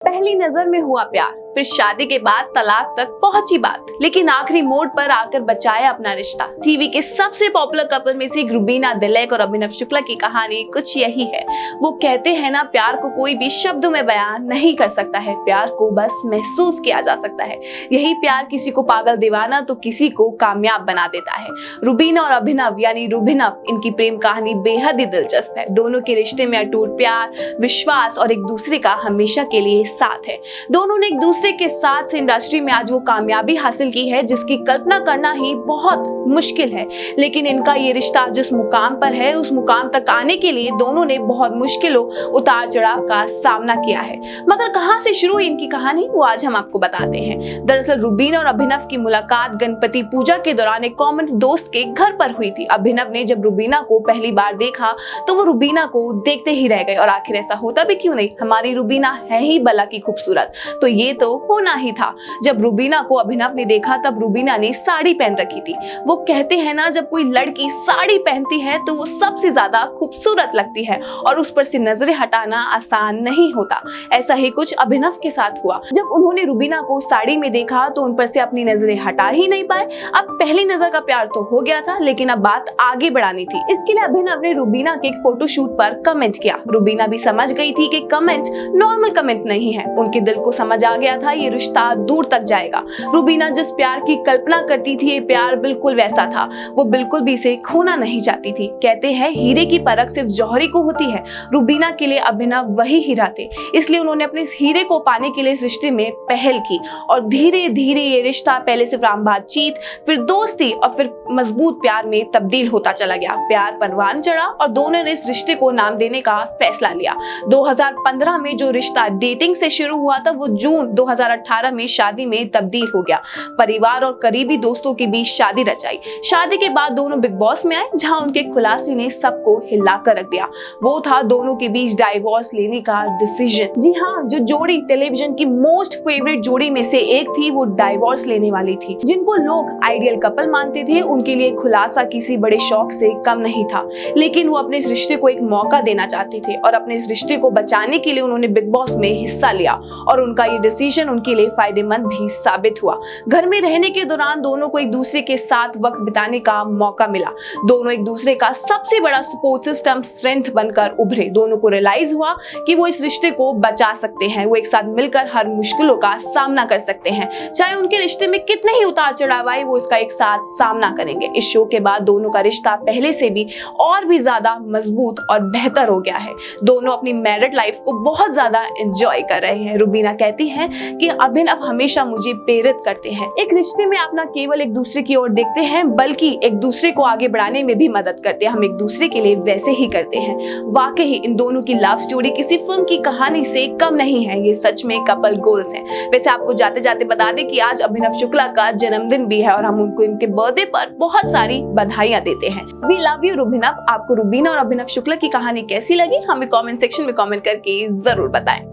पहली नजर में हुआ प्यार, फिर शादी के बाद तलाक तक पहुंची बात, लेकिन आखिरी मोड़ पर आकर बचाया अपना रिश्ता। टीवी के सबसे पॉपुलर कपल में से रुबीना दिलैक और अभिनव शुक्ला की कहानी कुछ यही है। वो कहते हैं ना, प्यार को कोई भी शब्दों में बयान नहीं कर सकता है, प्यार को बस महसूस किया जा सकता है। यही प्यार किसी को पागल दीवाना तो किसी को कामयाब बना देता है। रुबीना और अभिनव यानी रुभिनव, इनकी प्रेम कहानी बेहद ही दिलचस्प है। दोनों के रिश्ते में अटूट प्यार, विश्वास और एक दूसरे का हमेशा के लिए साथ है। दोनों ने एक दूसरे के साथ से इंडस्ट्री में आज वो कामयाबी हासिल की है जिसकी कल्पना करना ही बहुत मुश्किल है। लेकिन इनका ये रिश्ता जिस मुकाम पर है, उस मुकाम तक आने के लिए दोनों ने बहुत मुश्किलों, उतार चढ़ाव का सामना किया है। मगर कहां से शुरू हुई इनकी कहानी, वो आज हम आपको बताते हैं। दरअसल रुबीना और अभिनव की मुलाकात गणपति पूजा के दौरान एक कॉमन दोस्त के घर पर हुई थी। अभिनव ने जब रुबीना को पहली बार देखा तो वो रुबीना को देखते ही रह गए, और आखिर ऐसा होता भी क्यों नहीं, हमारी रुबीना है ही भला की खूबसूरत, तो ये तो होना ही था। जब रुबीना को अभिनव ने देखा तब रुबीना ने साड़ी पहन रखी थी। वो कहते हैं ना, जब कोई लड़की साड़ी पहनती है तो वो सबसे ज्यादा खूबसूरत लगती है और उस पर से नजरें हटाना आसान नहीं होता। ऐसा ही कुछ अभिनव के साथ हुआ। जब उन्होंने रुबीना को साड़ी में देखा तो उन पर से अपनी नजरें हटा ही नहीं पाए। अब पहली नजर का प्यार तो हो गया था, लेकिन अब बात आगे बढ़ानी थी। इसके लिए अभिनव ने रुबीना के एक फोटोशूट पर कमेंट किया। रुबीना भी समझ गई थी कि कमेंट नॉर्मल कमेंट नहीं है। उनके दिल को समझ आ गया था ये रिश्ता दूर तक जाएगा। रुबीना जिस प्यार की कल्पना करती थी, ये प्यार बिल्कुल वैसा था। वो बिल्कुल भी इसे खोना नहीं चाहती थी। कहते हैं हीरे की परख सिर्फ जौहरी को होती है। रुबीना के लिए अभिनव वही हीरा थे, इसलिए उन्होंने अपने इस हीरे को पाने के लिए इस रिश्ते में पहल की। और धीरे धीरे ये रिश्ता पहले सिर्फ आम बातचीत, फिर दोस्ती और फिर मजबूत प्यार में तब्दील होता चला गया। प्यार परवान चढ़ा और दोनों ने इस रिश्ते को नाम देने का फैसला लिया। 2015 में जो रिश्ता डेटिंग से शुरू हुआ था, वो जून 2018 में शादी में तब्दील हो गया। परिवार और करीबी दोस्तों के बीच शादी रचाई। शादी के बाद दोनों बिग बॉस में आए, जहां उनके खुलासे ने सबको हिला कर रख दिया। वो था दोनों के बीच डाइवोर्स लेने का डिसीजन। जी हाँ, जो जोड़ी टेलीविजन की मोस्ट फेवरेट जोड़ी में से एक थी, वो डाइवोर्स लेने वाली थी। जिनको लोग आइडियल कपल मानते थे, उनके लिए खुलासा किसी बड़े शौक से कम नहीं था। लेकिन वो अपने इस रिश्ते को एक मौका देना चाहते थे और अपने इस रिश्ते को बचाने के लिए उन्होंने बिग बॉस में हिस्सा लिया, और उनका ये डिसीजन उनके लिए फायदेमंद भी साबित हुआ। घर में रहने के दौरान दोनों को एक दूसरे के साथ वक्त बिताने का मौका मिला। दोनों एक दूसरे का सबसे बड़ा सपोर्ट सिस्टम, स्ट्रेंथ बनकर उभरे। दोनों को रियलाइज हुआ कि वो इस रिश्ते को बचा सकते हैं। वो एक साथ मिलकर हर मुश्किलों का सामना कर सकते हैं। चाहे उनके रिश्ते में कितने ही उतार चढ़ाव आए, वो इसका एक साथ सामना करेंगे। इस शो के बाद दोनों का रिश्ता पहले से भी और भी ज्यादा मजबूत और बेहतर हो गया है। दोनों अपनी मैरिड लाइफ को बहुत ज्यादा एंजॉय कर रहे हैं। रुबीना कहती हैं कि अभिनव हमेशा मुझे प्रेरित करते हैं। एक रिश्ते में आप ना केवल एक दूसरे की ओर देखते हैं, बल्कि एक दूसरे को आगे बढ़ाने में भी मदद करते हैं। हम एक दूसरे के लिए वैसे ही करते हैं। वाकई इन दोनों की लव स्टोरी किसी फिल्म की कहानी से कम नहीं है। ये सच में कपल गोल्स हैं। वैसे आपको जाते जाते बता दें कि आज अभिनव शुक्ला का जन्मदिन भी है और हम उनको इनके बर्थडे पर बहुत सारी बधाइयां देते हैं। We love you Rubhinav. आपको रुबीना और अभिनव शुक्ला की कहानी कैसी लगी, हमें कमेंट सेक्शन में कमेंट करके जरूर बताएं।